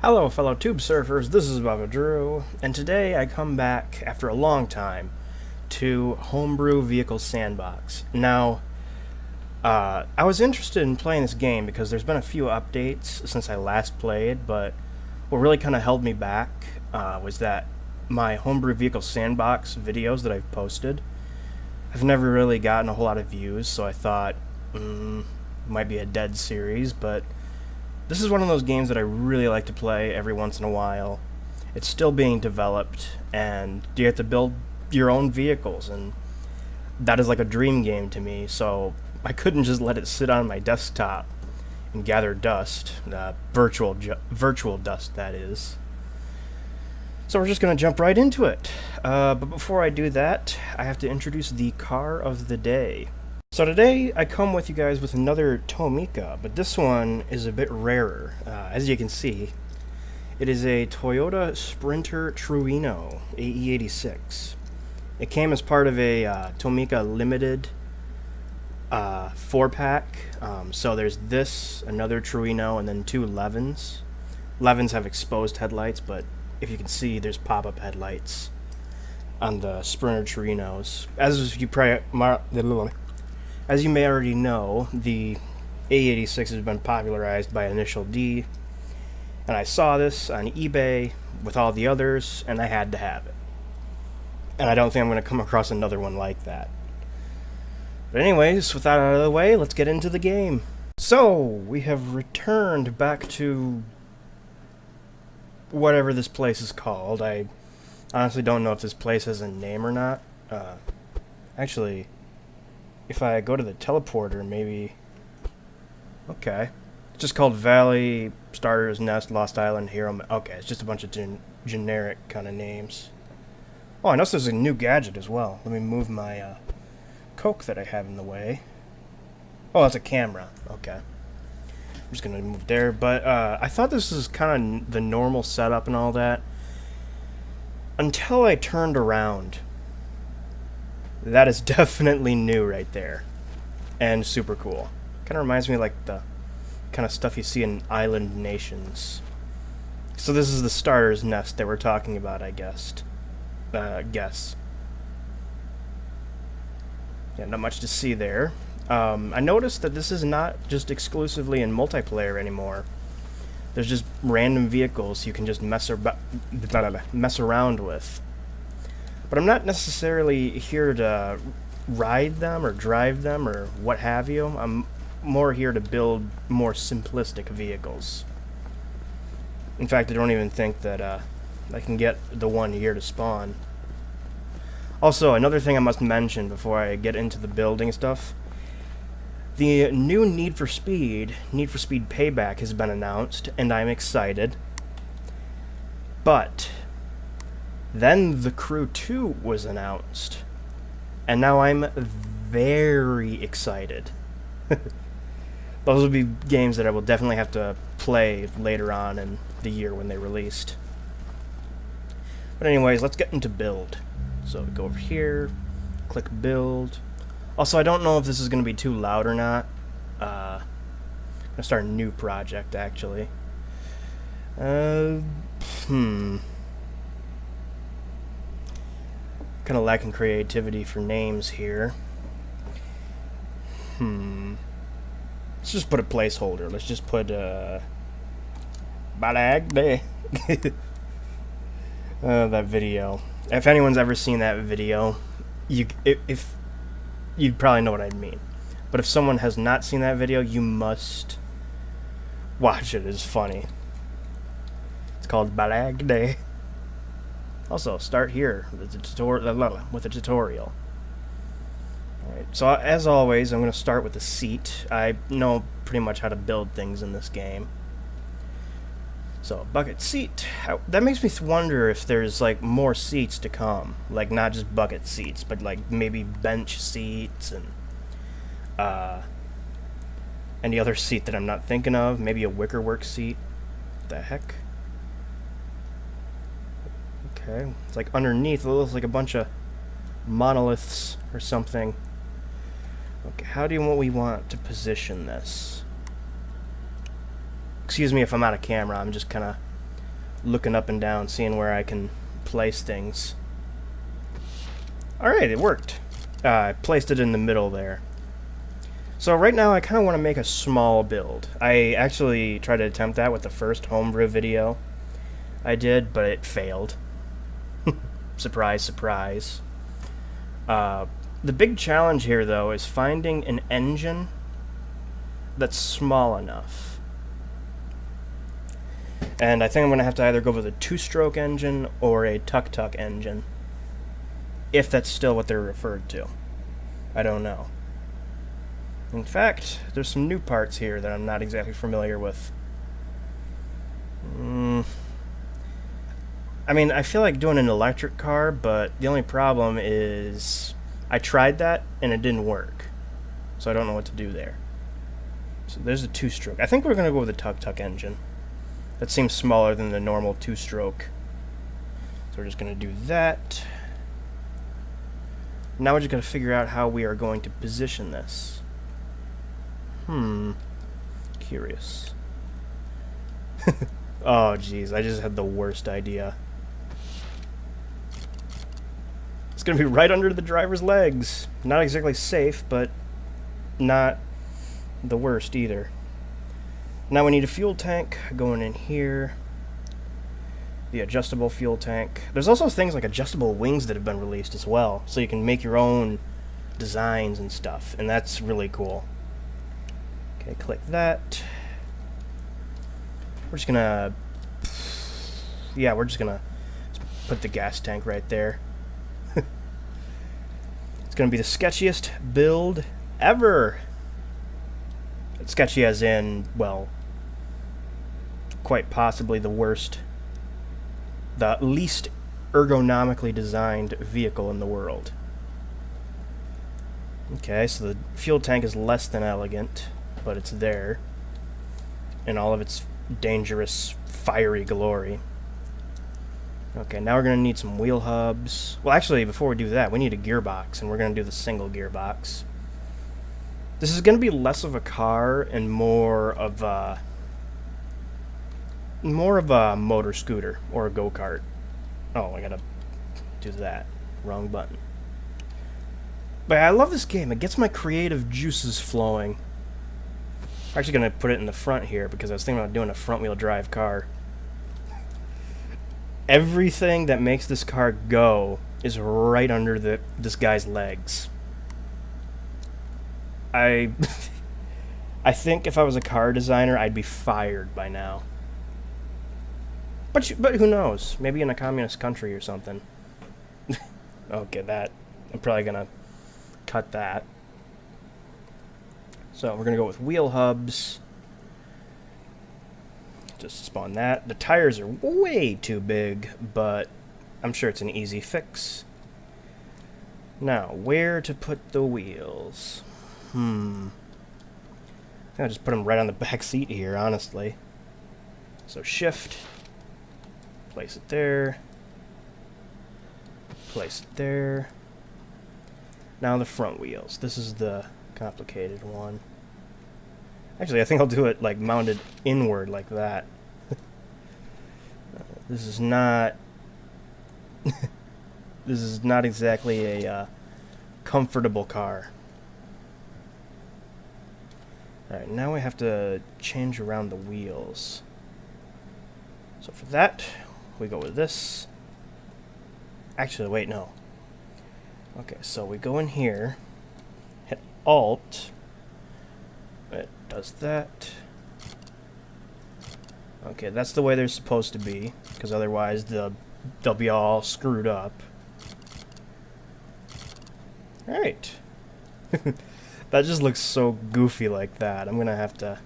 Hello, fellow tube surfers, this is Baba Drew, and today I come back after a long time to Homebrew Vehicle Sandbox. Now, I was interested in playing this game because there's been a few updates since I last played, but what really kind of held me back was that my Homebrew Vehicle Sandbox videos that I've posted have never really gotten a whole lot of views, so I thought, it might be a dead series, but this is one of those games that I really like to play every once in a while. It's still being developed, and you have to build your own vehicles, and that is like a dream game to me, so I couldn't just let it sit on my desktop and gather dust, virtual dust, that is. So we're just going to jump right into it. But before I do that, I have to introduce the car of the day. So today I come with you guys with another Tomica, but this one is a bit rarer. As you can see, it is a Toyota Sprinter Truino AE86. It came as part of a Tomica Limited 4-pack. So there's this, another Truino, and then two Levins. Levins have exposed headlights, but if you can see, there's pop-up headlights on the Sprinter Truinos. As you may already know, the A86 has been popularized by Initial D, and I saw this on eBay with all the others, and I had to have it. And I don't think I'm going to come across another one like that. But anyways, with that out of the way, let's get into the game. So, we have returned back to whatever this place is called. I honestly don't know if this place has a name or not. Actually, if I go to the teleporter, maybe... Okay. It's just called Valley, Starter's Nest, Lost Island, Hero... Okay, it's just a bunch of generic kind of names. Oh, I noticed there's a new gadget as well. Let me move my Coke that I have in the way. Oh, that's a camera. Okay. I'm just going to move there. But I thought this was kind of the normal setup and all that, until I turned around. That is definitely new right there. And super cool. Kind of reminds me of like the kind of stuff you see in island nations. So this is the starter's nest that we're talking about, I guess. Yeah, not much to see there. I noticed that this is not just exclusively in multiplayer anymore. There's just random vehicles you can just mess around with. But I'm not necessarily here to ride them or drive them or what have you. I'm more here to build more simplistic vehicles. In fact, I don't even think that I can get the one here to spawn. Also, another thing I must mention before I get into the building stuff. The new Need for Speed Payback has been announced, and I'm excited. But then The Crew 2 was announced, and now I'm very excited. Those will be games that I will definitely have to play later on in the year when they released. But anyways, let's get into build. So go over here, click build. Also, I don't know if this is going to be too loud or not. I'm going to start a new project, actually. Kind of lacking creativity for names here. Let's just put a placeholder. Let's just put Balagde. That video. If anyone's ever seen that video, if you'd probably know what I mean. But if someone has not seen that video, you must watch it. It's funny. It's called Balagde. Also, start here with a tutorial. Alright, so as always, I'm going to start with the seat. I know pretty much how to build things in this game. So, bucket seat. That makes me wonder if there's, like, more seats to come. Like, not just bucket seats, but, like, maybe bench seats and, any other seat that I'm not thinking of. Maybe a wickerwork seat. What the heck? Okay, it's like underneath, it looks like a bunch of monoliths or something. Okay, how do we want to position this? Excuse me if I'm out of camera, I'm just kind of looking up and down, seeing where I can place things. Alright, it worked. I placed it in the middle there. So right now I kind of want to make a small build. I actually tried to attempt that with the first homebrew video I did, but it failed. Surprise, surprise. The big challenge here, though, is finding an engine that's small enough. And I think I'm going to have to either go with a two-stroke engine or a tuk-tuk engine. If that's still what they're referred to. I don't know. In fact, there's some new parts here that I'm not exactly familiar with. I mean, I feel like doing an electric car, but the only problem is I tried that and it didn't work. So I don't know what to do there. So there's a two-stroke. I think we're going to go with a tuk-tuk engine. That seems smaller than the normal two-stroke. So we're just going to do that. Now we're just going to figure out how we are going to position this. Curious. Oh, jeez, I just had the worst idea. It's going to be right under the driver's legs. Not exactly safe, but not the worst either. Now we need a fuel tank going in here. The adjustable fuel tank. There's also things like adjustable wings that have been released as well, so you can make your own designs and stuff, and that's really cool. Okay, click that. We're just gonna... Yeah, we're just gonna put the gas tank right there. It's gonna be the sketchiest build ever. Sketchy as in, well, quite possibly the worst, the least ergonomically designed vehicle in the world. Okay, so the fuel tank is less than elegant, but it's there in all of its dangerous, fiery glory. Okay, now we're going to need some wheel hubs. Well, actually, before we do that, we need a gearbox, and we're going to do the single gearbox. This is going to be less of a car and more of a motor scooter or a go-kart. Oh, I gotta do that. Wrong button. But I love this game. It gets my creative juices flowing. I'm actually going to put it in the front here because I was thinking about doing a front-wheel drive car. Everything that makes this car go is right under this guy's legs. I think if I was a car designer, I'd be fired by now. But who knows? Maybe in a communist country or something. Okay, I'm probably gonna cut that. So we're gonna go with wheel hubs. Just spawn that. The tires are way too big, but I'm sure it's an easy fix. Now, where to put the wheels? I think I'll just put them right on the back seat here, honestly. So shift, place it there, place it there. Now the front wheels. This is the complicated one. Actually, I think I'll do it like mounted inward like that. This is not this is not exactly a comfortable car. Alright, now we have to change around the wheels. So for that, we go with this. Actually, wait, no. Okay, so we go in here, hit Alt. It does that. Okay, that's the way they're supposed to be, because otherwise they'll be all screwed up. Alright. That just looks so goofy like that. I'm gonna have to...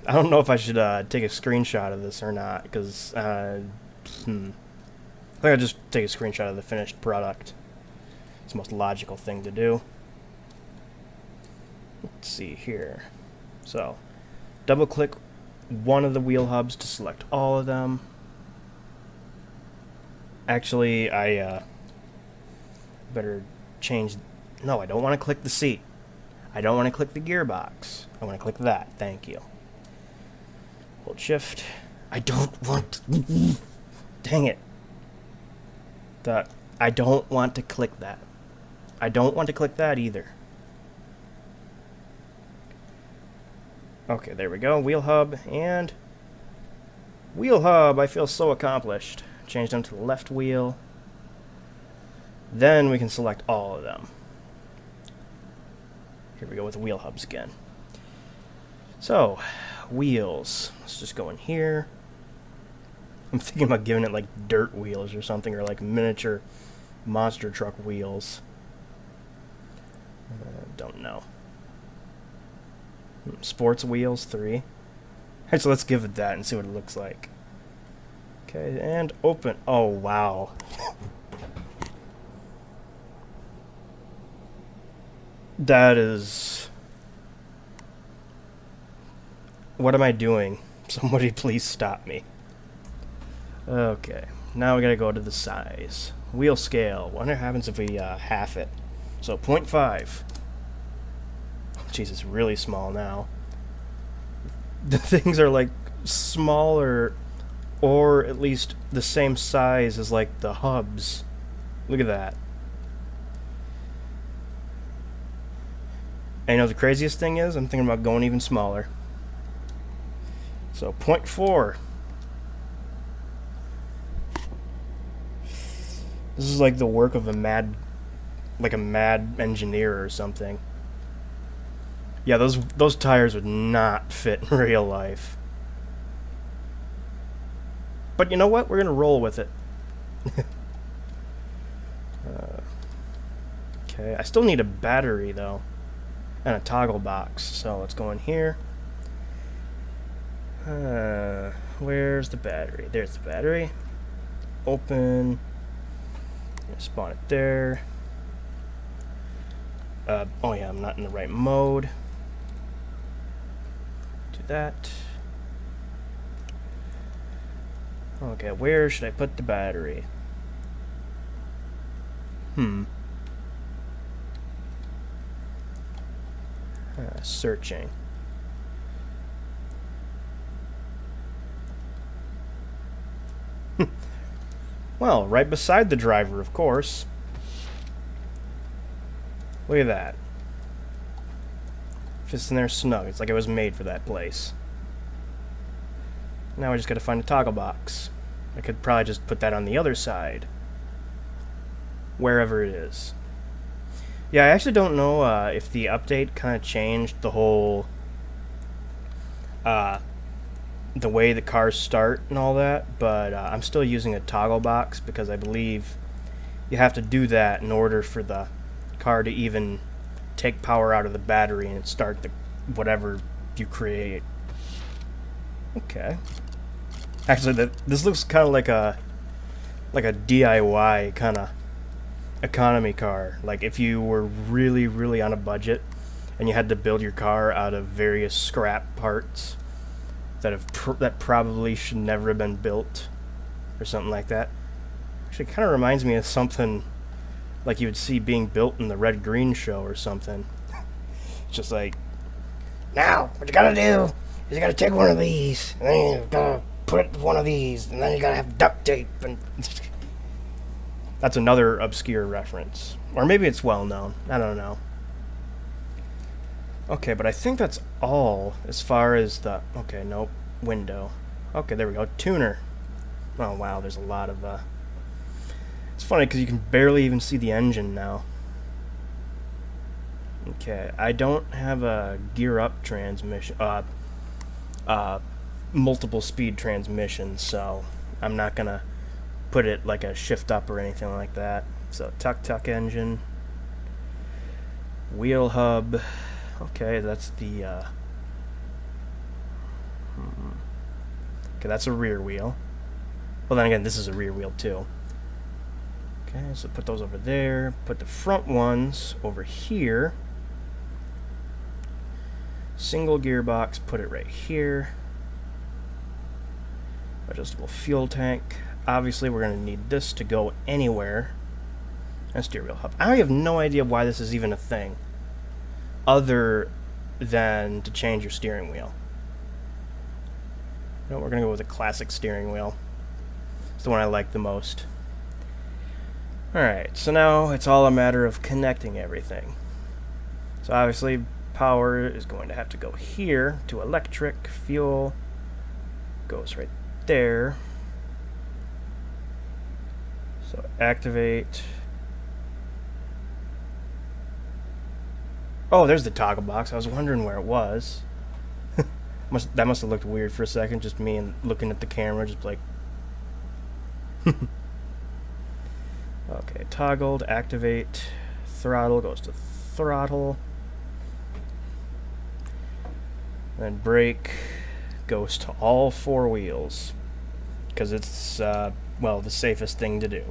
I don't know if I should take a screenshot of this or not, because... I think I'll just take a screenshot of the finished product. It's the most logical thing to do. Let's see here. So, double click one of the wheel hubs to select all of them. Actually, I better change... No, I don't want to click the seat. I don't want to click the gearbox. I want to click that. Thank you. Hold shift. I don't want to... Dang it. I don't want to click that. I don't want to click that either. Okay, there we go. Wheel hub and... Wheel hub! I feel so accomplished. Change them to the left wheel. Then we can select all of them. Here we go with the wheel hubs again. So, wheels. Let's just go in here. I'm thinking about giving it like dirt wheels or something, or like miniature monster truck wheels. Don't know. Sports wheels, 3. Alright, so let's give it that and see what it looks like. Okay, and open. Oh, wow. That is... What am I doing? Somebody please stop me. Okay, now we gotta go to the size. Wheel scale. Wonder what happens if we half it. So 0.5. Jeez, it's really small now. The things are like smaller, or at least the same size as like the hubs. Look at that. And you know the craziest thing is, I'm thinking about going even smaller. So 0.4. This is like the work of a mad engineer or something. Yeah, those tires would not fit in real life. But you know what? We're gonna roll with it. Okay, I still need a battery though, and a toggle box. So let's go in here. Where's the battery? There's the battery. Open. Spawn it there. Oh yeah, I'm not in the right mode. Do that. Okay, where should I put the battery? Searching. Well, right beside the driver, of course. Look at that. Fits in there snug. It's like it was made for that place. Now I just gotta find a toggle box. I could probably just put that on the other side. Wherever it is. Yeah, I actually don't know if the update kind of changed the whole... the way the cars start and all that, but I'm still using a toggle box because I believe you have to do that in order for the car to even take power out of the battery and start the whatever you create. Okay. Actually, this looks kind of like a DIY kind of economy car. Like if you were really, really on a budget and you had to build your car out of various scrap parts that probably should never have been built, or something like that. Actually, it kind of reminds me of something like you would see being built in the Red Green Show or something. It's just like, now what you gotta do is you gotta take one of these, and then you gotta put it in one of these, and then you gotta have duct tape, and that's another obscure reference, or maybe it's well known. I don't know. Okay, but I think that's all as far as the... Okay, nope. Window. Okay, there we go. Tuner. Oh, wow, there's a lot of... It's funny because you can barely even see the engine now. Okay, I don't have a gear-up transmission... multiple speed transmission, so I'm not gonna put it like a shift-up or anything like that. So, tuck engine. Wheel hub... Okay, that's the, okay, that's a rear wheel. Well, then again, this is a rear wheel, too. Okay, so put those over there. Put the front ones over here. Single gearbox, put it right here. Adjustable fuel tank. Obviously, we're going to need this to go anywhere. And steer wheel hub. I have no idea why this is even a thing, other than to change your steering wheel. No, we're gonna go with a classic steering wheel. It's the one I like the most. Alright, so now it's all a matter of connecting everything. So obviously power is going to have to go here to electric. Fuel goes right there. So activate. Oh, there's the toggle box. I was wondering where it was. That must have looked weird for a second, just me and looking at the camera, just like. Okay, toggled, activate, throttle goes to throttle. Then brake goes to all four wheels, because it's, well, the safest thing to do.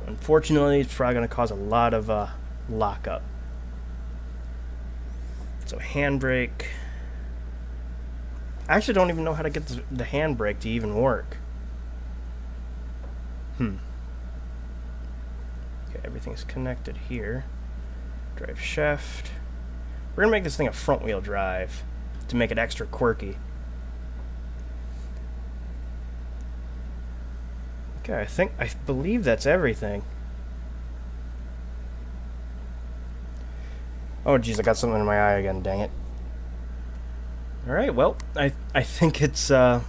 Unfortunately, it's probably going to cause a lot of lockup. So handbrake. I actually don't even know how to get the handbrake to even work. Okay, everything's connected here. Drive shaft. We're gonna make this thing a front wheel drive to make it extra quirky. Okay, I believe that's everything. Oh geez, I got something in my eye again, dang it. Alright, well, I think it's time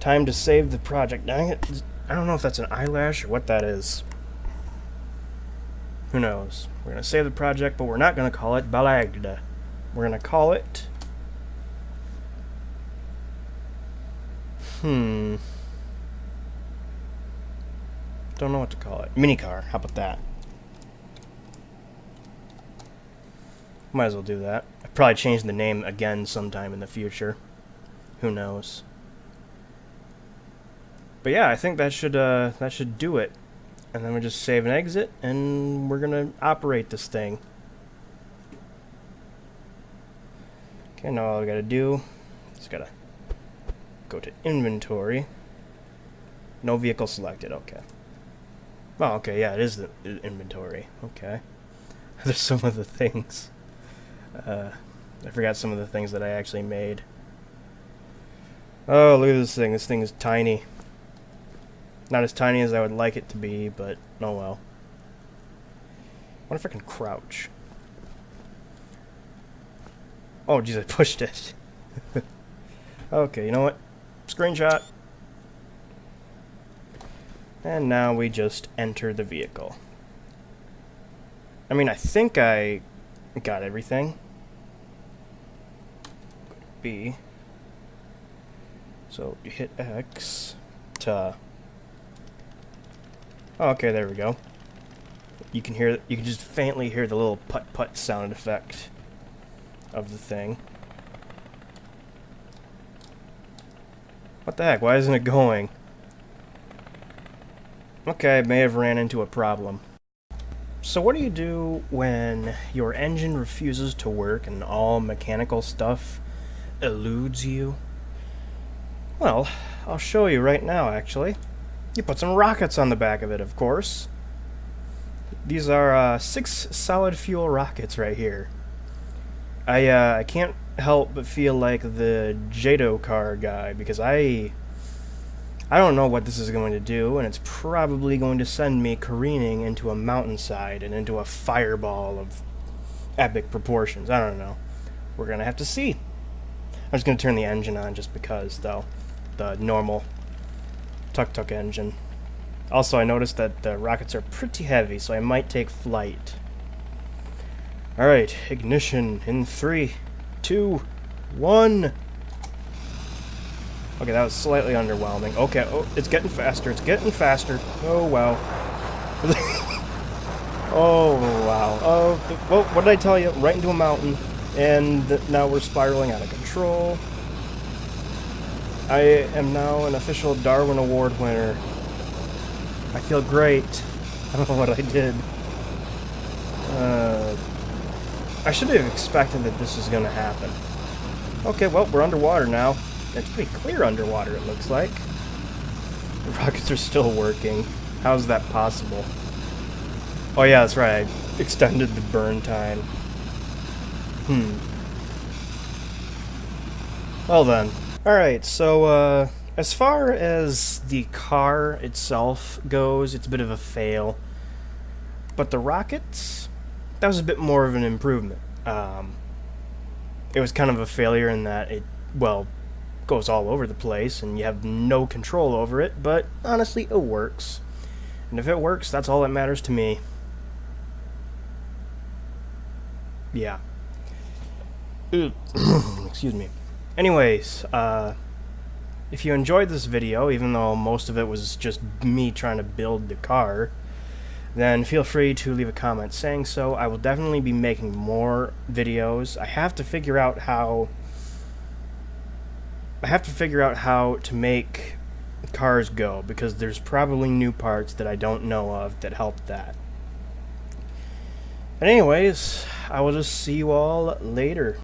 to save the project. Dang it. I don't know if that's an eyelash or what that is. Who knows? We're going to save the project, but we're not going to call it Balagda. We're going to call it... Don't know what to call it. Minicar. How about that? Might as well do that. I'll probably change the name again sometime in the future. Who knows? But yeah, I think that should do it. And then we just save and exit, and we're gonna operate this thing. Okay, now all I gotta do is gotta go to inventory. No vehicle selected. Okay. Oh, okay. Yeah, it is the inventory. Okay. There's some of the things. I forgot some of the things that I actually made. Oh, look at this thing. This thing is tiny. Not as tiny as I would like it to be, but oh well. What if I can crouch? Oh, geez, I pushed it. Okay, you know what? Screenshot. And now we just enter the vehicle. I mean, I think I got everything. B. So you hit X to... Oh, okay, there we go. You can just faintly hear the little putt-putt sound effect of the thing. What the heck? Why isn't it going? Okay, I may have ran into a problem. So what do you do when your engine refuses to work and all mechanical stuff eludes you? Well, I'll show you right now, actually. You put some rockets on the back of it, of course. These are 6 solid fuel rockets right here. I can't help but feel like the Jado car guy, because I don't know what this is going to do, and it's probably going to send me careening into a mountainside and into a fireball of epic proportions. I don't know. We're going to have to see. I'm just going to turn the engine on just because, though. The normal tuk-tuk engine. Also, I noticed that the rockets are pretty heavy, so I might take flight. Alright, ignition in 3, 2, 1. Okay, that was slightly underwhelming. Okay, oh, it's getting faster. It's getting faster. Oh, wow. Oh, wow. Oh, well, what did I tell you? Right into a mountain. And now we're spiraling out of control. I am now an official Darwin Award winner. I feel great. I don't know what I did. I should have expected that this was going to happen. Okay, well, we're underwater now. It's pretty clear underwater, it looks like. The rockets are still working. How's that possible? Oh yeah, that's right. I extended the burn time. Well then. Alright, so as far as the car itself goes, it's a bit of a fail. But the rockets, that was a bit more of an improvement. It was kind of a failure in that it, well, goes all over the place and you have no control over it, but honestly, it works. And if it works, that's all that matters to me. Yeah. Excuse me. Anyways, if you enjoyed this video, even though most of it was just me trying to build the car, then feel free to leave a comment saying so. I will definitely be making more videos. I have to figure out how to make cars go, because there's probably new parts that I don't know of that help that. But anyways, I will just see you all later.